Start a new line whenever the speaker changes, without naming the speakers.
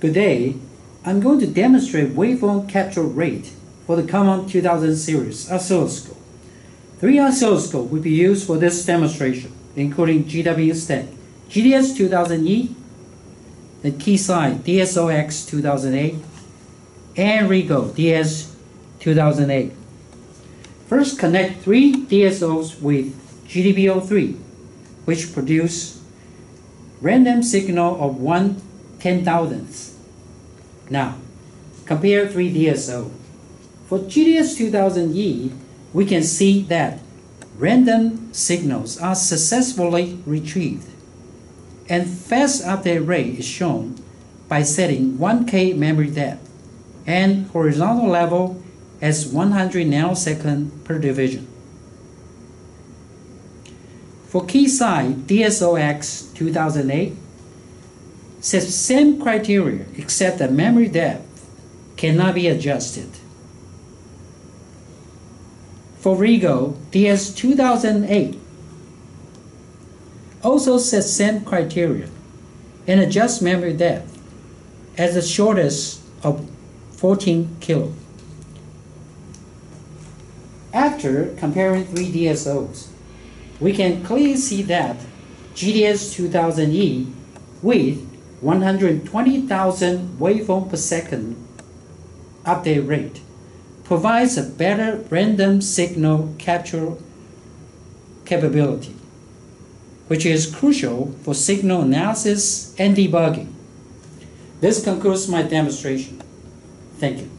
Good day. I'm going to demonstrate waveform capture rate for the common 2000 series oscilloscope. 3 oscilloscopes will be used for this demonstration, including Instek GDS-2000E, the Keysight DSOX-2008, and Rigo DS-2008. First, connect 3 DSOs with GDB03, which produce random signal of 1/10,000th. Now, compare 3 DSO. For GDS-2000E, we can see that random signals are successfully retrieved, and fast update rate is shown by setting 1K memory depth and horizontal level as 100 nanosecond per division. For Keysight DSOX-2008, sets same criteria except that memory depth cannot be adjusted. For Rigo DS-2008, also sets same criteria and adjusts memory depth as the shortest of 14 kilo. After comparing 3 DSOs, we can clearly see that GDS-2000E with 120,000 waveform per second update rate provides a better random signal capture capability, which is crucial for signal analysis and debugging. This concludes my demonstration. Thank you.